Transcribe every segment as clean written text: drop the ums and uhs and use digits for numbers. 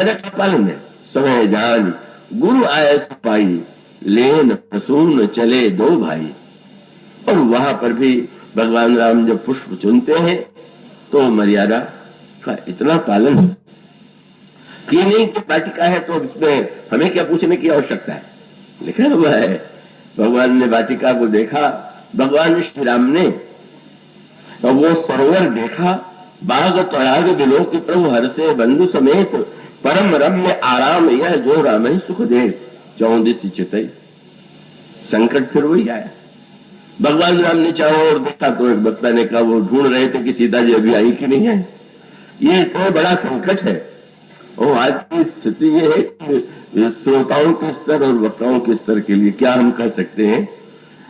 मर्यादा का पालन है। समय जान गुरु आए सिपाही, लेन प्रसून चले दो भाई। और वहां पर भी भगवान राम जब पुष्प चुनते हैं तो मर्यादा का इतना पालन कि नहीं कि वाटिका है तो इसमें हमें क्या पूछने की आवश्यकता है, लिखा हुआ है। भगवान ने वाटिका को देखा, भगवान श्री राम ने और वो सरोवर देखा, बाग तड़ाग बिलो की प्रभु हर से बंधु समेत, परम रम्य आराम यह जो राम ही सुख दे, चौदिस चितई। संकट फिर वही आया। भगवान राम ने चारों ओर देखा तो एक वक्ता ने कहा वो ढूंढ रहे थे कि सीता जी अभी आई कि नहीं है। ये तो बड़ा संकट है। और आज की स्थिति ये है कि श्रोताओं के स्तर और वक्ताओं के स्तर के लिए क्या हम कर सकते हैं।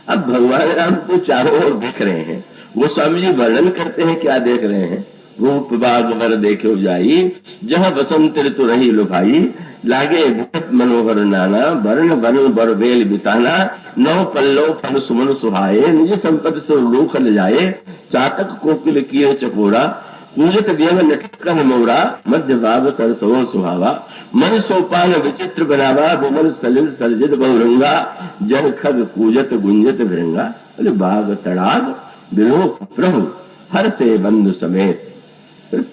अब भगवान राम तो चारों ओर देख रहे हैं, वो स्वामी जी वर्णन करते हैं क्या देख रहे हैं। रूप बाग वर देखे जाई, जहाँ बसंत ऋतु रही लुभाई, लागे विकट मनोहर नाना, वर्ण वर्ण बर बेल बिताना, नौ पल्लव फल सुमन सुहाये, निज संपत्ति सुर लोक ले जाए, चातक कोकिल किए चकोड़ा, पूजित व्यंग नटकन मोरा, मध्य भाग सरसों सुहावा, मन सोपान विचित्र बनावा, विमल सलिल सर्जित बहुरंगा, जन खग कूजत गुंजत भिरंगा। अरे बाग तड़ाग बिलोक प्रभु हर से बंधु समेत,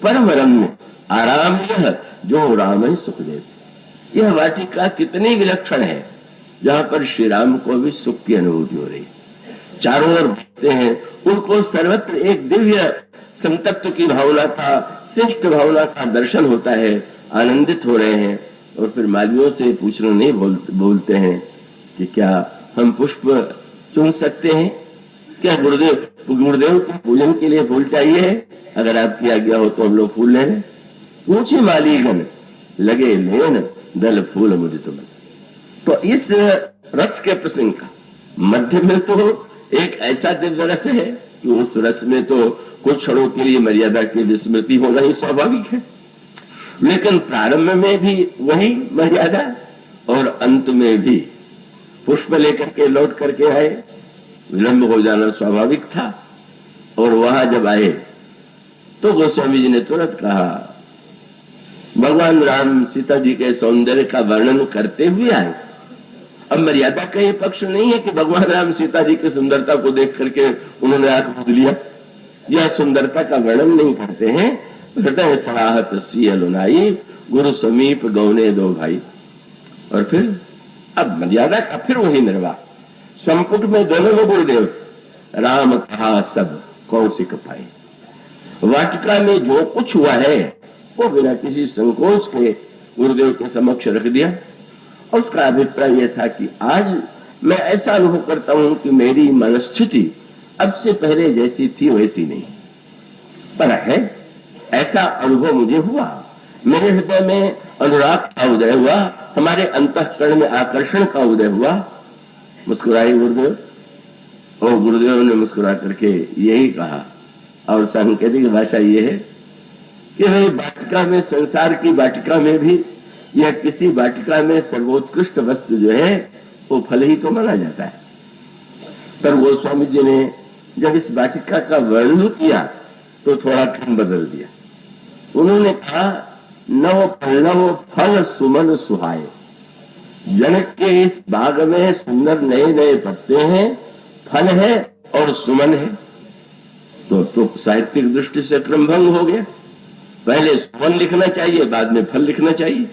परम रम्य आराम यह जो राम ही सुख देते। यह वाटिका कितनी विलक्षण है, जहां पर श्री राम को भी सुख की अनुभूति हो रही। चारों ओर देखते हैं, उनको सर्वत्र एक दिव्य संतत्व की भावना का, श्रेष्ठ भावना का दर्शन होता है, आनंदित हो रहे हैं। और फिर मालियों से पूछना नहीं बोलते हैं कि क्या हम पुष्प चुन सकते हैं, क्या गुरुदेव के पूजन के लिए फूल चाहिए, अगर आपकी आज्ञा हो तो हम लोग फूल ले लें। पूछे मालीगण लगे लेन, दल फूल मुझे तुम। तो इस रस के प्रसंग का मध्य में तो एक ऐसा दिव्य रस है कि उस रस में तो कुछ क्षणों के लिए मर्यादा की विस्मृति होना ही स्वाभाविक है, लेकिन प्रारंभ में भी वही मर्यादा और अंत में भी पुष्प लेकर के लौट करके आए। विलंब हो जाना स्वाभाविक था। और वहां जब आए तो गोस्वामी जी ने तुरंत कहा, भगवान राम सीता जी के सौंदर्य का वर्णन करते हुए आए। अब मर्यादा का ये पक्ष नहीं है कि भगवान राम सीता जी की सुंदरता को देख करके उन्होंने आंख मूंद लिया, यह सुंदरता का वर्णन नहीं करते हैं। हृदय सराहत सी लुनाई, गुरु समीप गौने दो भाई। और फिर अब मर्यादा का फिर वही निर्वाह। संपुट में दोनों में गुरुदेव राम कहा सब कौशिक पाए। वाटिका में जो कुछ हुआ है वो बिना किसी संकोच के गुरुदेव के समक्ष रख दिया। और उसका अभिप्राय यह था कि आज मैं ऐसा अनुभव करता हूं कि मेरी मनस्थिति अब से पहले जैसी थी वैसी नहीं, पर है ऐसा अनुभव मुझे हुआ। मेरे हृदय में अनुराग का उदय हुआ, हमारे अंतःकरण में आकर्षण का उदय हुआ। मुस्कुराए गुरुदेव, और गुरुदेव ने मुस्कुरा करके यही कहा। और सांकेतिक भाषा ये है कि भाई वाटिका में, संसार की वाटिका में भी या किसी वाटिका में सर्वोत्कृष्ट वस्तु जो है वो फल ही तो माना जाता है। पर गोस्वामी जी ने जब इस वाटिका का वर्णन किया तो थोड़ा क्रम बदल दिया। उन्होंने कहा नव पल्लव फल सुमन सुहाए। जनक के इस बाग में सुंदर नए नए पत्ते हैं, फल है और सुमन है। तो साहित्यिक दृष्टि से क्रमभंग हो गया। पहले सुमन लिखना चाहिए, बाद में फल लिखना चाहिए।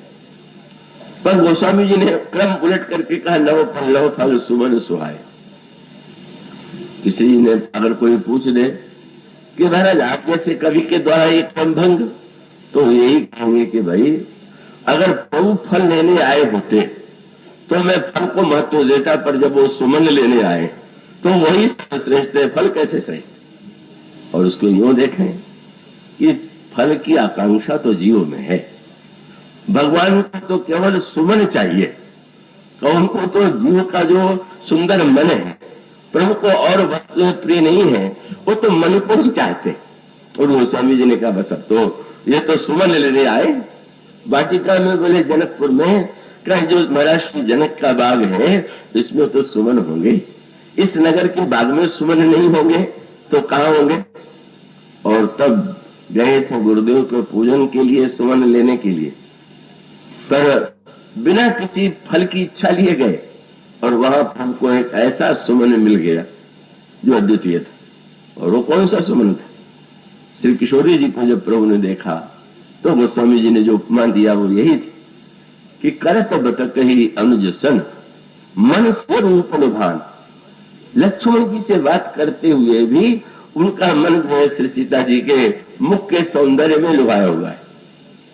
पर गोस्वामी जी ने क्रम उलट करके कहा नव पल्लव फल सुमन सुहाए। किसी ने अगर कोई पूछ दे कि महाराज आप जैसे कवि के द्वारा ये क्रमभंग, तो यही कहेंगे कि भाई अगर प्रभु फल लेने आए होते तो मैं फल को महत्व देता, पर जब वो सुमन लेने आए तो वही श्रेष्ठ है, फल कैसे श्रेष्ठ। और उसको यूं देखें कि फल की आकांक्षा तो जीव में है, भगवान को तो केवल सुमन चाहिए। कौन को तो जीव का जो सुंदर मन है, प्रभु को और वस्तु प्रिय नहीं है, वो तो मन को ही चाहते। और वो स्वामी जी ने कहा बस अब तो ये तो सुमन लेने आए वाटिका में। बोले जनकपुर में कह जो महाराष्ट्र जनक का बाग है इसमें तो सुमन होंगे, इस नगर के बाग में सुमन नहीं होंगे तो कहां होंगे। और तब गए थे गुरुदेव के पूजन के लिए, सुमन लेने के लिए। पर बिना किसी फल की इच्छा लिए गए और वहां हमको एक ऐसा सुमन मिल गया जो अद्वितीय था। और वो कौन सा सुमन था? श्री किशोरी जी को जब प्रभु ने देखा तो गोस्वामी जी ने जो उपमा दिया वो यही थी कि करत बतक ही अनुज सन मन से रूप भान। लक्ष्मण जी से बात करते हुए भी उनका मन जो है श्री सीता जी के मुख के सौंदर्य में लुभाया हुआ है।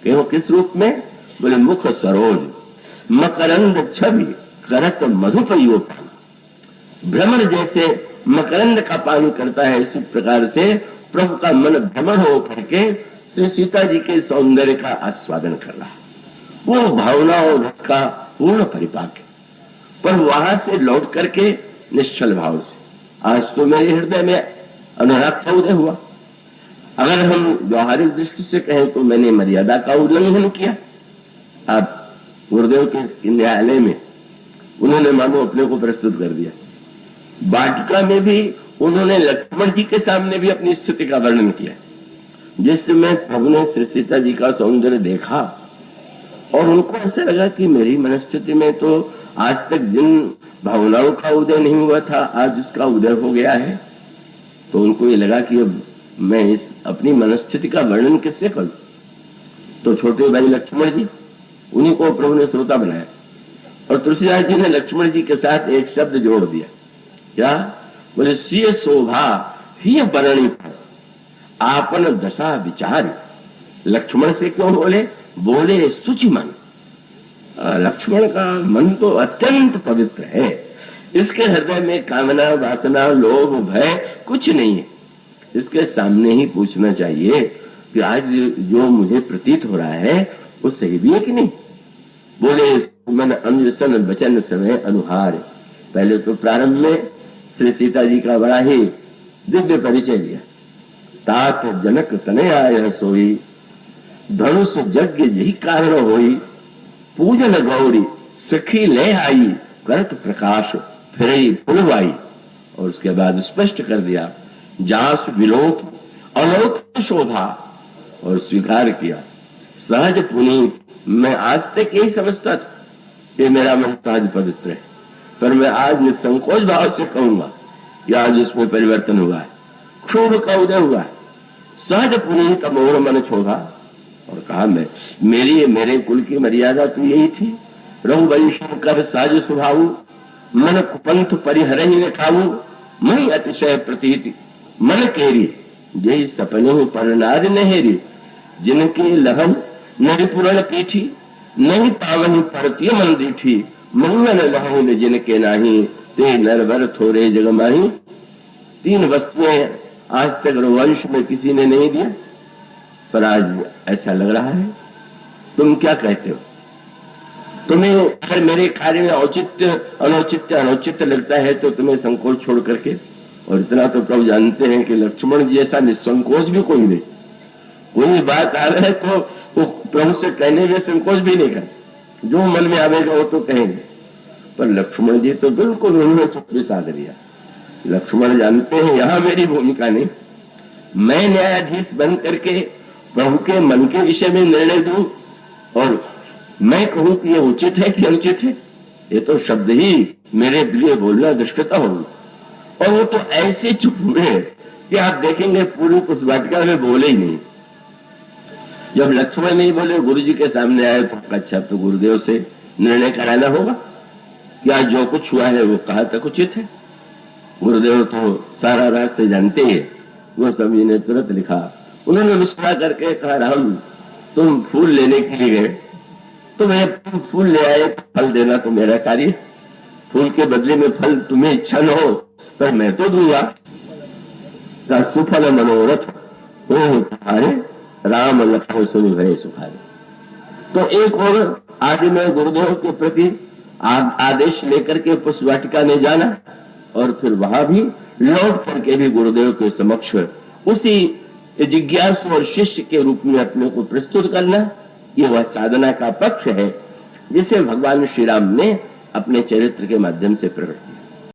कि वो किस रूप में? बोले मुख सरोज मकरंद छवि करत मधुपयो पान। भ्रमर जैसे मकरंद का पान करता है इसी प्रकार से प्रभु का मन भ्रमण हो करके श्री सीता जी के सौंदर्य का आस्वादन कर रहा है। वो भावना और रस का पूर्ण परिपाक है। पर वहां से लौट करके निश्चल भाव से आज तो मेरे हृदय में अनुराग का उदय हुआ। अगर हम व्यवहारिक दृष्टि से कहें तो मैंने मर्यादा का उल्लंघन किया। अब गुरुदेव के न्यायालय में उन्होंने मानो अपने को प्रस्तुत कर दिया। वाटिका में भी उन्होंने लक्ष्मण जी के सामने भी अपनी स्थिति का वर्णन किया। जिस समय प्रभु ने श्री सीता जी का सौंदर्य देखा और उनको ऐसा लगा कि मेरी मनस्थिति में तो आज तक जिन भावनाओं का उदय नहीं हुआ था आज उसका उदय हो गया है, तो उनको ये लगा कि अब मैं इस अपनी मनस्थिति का वर्णन किससे करूं। तो छोटे भाई लक्ष्मण जी, उन्हीं को प्रभु ने श्रोता बनाया और तुलसीदास जी ने लक्ष्मण जी के साथ एक शब्द जोड़ दिया। क्या? बोले सिय शोभा ही बरणी पर आपन दशा विचार। लक्ष्मण से क्यों बोले? बोले सुचि मन। लक्ष्मण का मन तो अत्यंत पवित्र है। इसके हृदय में कामना वासना लोभ भय कुछ नहीं है। इसके सामने ही पूछना चाहिए कि आज जो मुझे प्रतीत हो रहा है वो सही भी है कि नहीं। बोले मन अनुसन वचन समय अनुहार। पहले तो प्रारंभ में श्री सीता जी का बड़ा ही दिव्य परिचय दिया। तात जनक तनया सोई धनुष यज्ञ यही कारण होई पूजन गौरी सखी ले आई करत प्रकाश फिर फुलवाई। और उसके बाद स्पष्ट कर दिया जास विलोक अलोक शोभा। और स्वीकार किया सहज पुनीत। मैं आज तक यही समझता था कि मेरा मन सहज पवित्र है, पर मैं आज निसंकोच भाव से कहूंगा कि आज उसमें परिवर्तन हुआ है, क्षोभ का उदय हुआ है। सहज पुनीत मोर मन शोभा। और कहा मैं मेरे कुल की मर्यादा तो यही थी। रहु वैष्णव कर साज स्वभाव मन कुपंथ परिहर ही न खाऊ मई अतिशय प्रतीति मन केरी जय सपने पर नार नहेरी जिनके लहन नहीं पुरण पीठी नहीं पावनी परतीय मन दीठी मंगल लहन जिनके नाही ते नरवर थोरे जगमाही। 3 वस्तुएं आज तक रघुवंश में किसी ने नहीं दिया, पर आज ऐसा लग रहा है। तुम क्या कहते हो? तुम्हें अगर मेरे कार्य में औचित्य अनौचित्य अनौचित्य लगता है तो तुम्हें संकोच छोड़ करके, और इतना तो प्रभु जानते हैं कि लक्ष्मण जी ऐसा निसंकोच भी कोई नहीं। कोई बात आ रहा है तो वो प्रभु से कहने में संकोच भी नहीं कर, जो मन में आवेगा वो तो कहेंगे। पर लक्ष्मण जी तो बिल्कुल उन्होंने चुप भी साध लिया। लक्ष्मण जानते हैं यहां मेरी भूमिका नहीं, मैं न्यायाधीश बन करके प्रभु के मन के विषय में निर्णय दूं और मैं कहूं कि ये उचित है कि अनुचित है, ये तो शब्द ही मेरे लिए बोलना दुष्टता होगी। और वो तो ऐसे चुप हुए कि आप देखेंगे पूरी उस वाटिका में बोले ही नहीं। जब लक्ष्मण नहीं बोले, गुरु जी के सामने आए तो अच्छा तो गुरुदेव से निर्णय कराना होगा, क्या जो कुछ हुआ है वो कहा तक उचित है। गुरुदेव तो सारा राज से जानते हैं। गोस्वामी ने तुरंत लिखा, उन्होंने मुस्कुरा करके कहा राम तुम फूल लेने के लिए गए, तुम फूल ले आए तो फल देना तो मेरा कार्य। फूल के बदले में फल तुम्हें इच्छा न हो पर मैं तो दूंगा। सुफल मनोरथ हो तुम्हारे राम लखन सुन भय सुखारे। तो एक और आज मैं गुरुदेव के प्रति आदेश लेकर के पुष्प वाटिका में जाना और फिर वहां भी लौट करके भी गुरुदेव के समक्ष उसी जिज्ञासु और शिष्य के रूप में अपने को प्रस्तुत करना, ये वह साधना का पक्ष है जिसे भगवान श्री राम ने अपने चरित्र के माध्यम से प्रकट किया।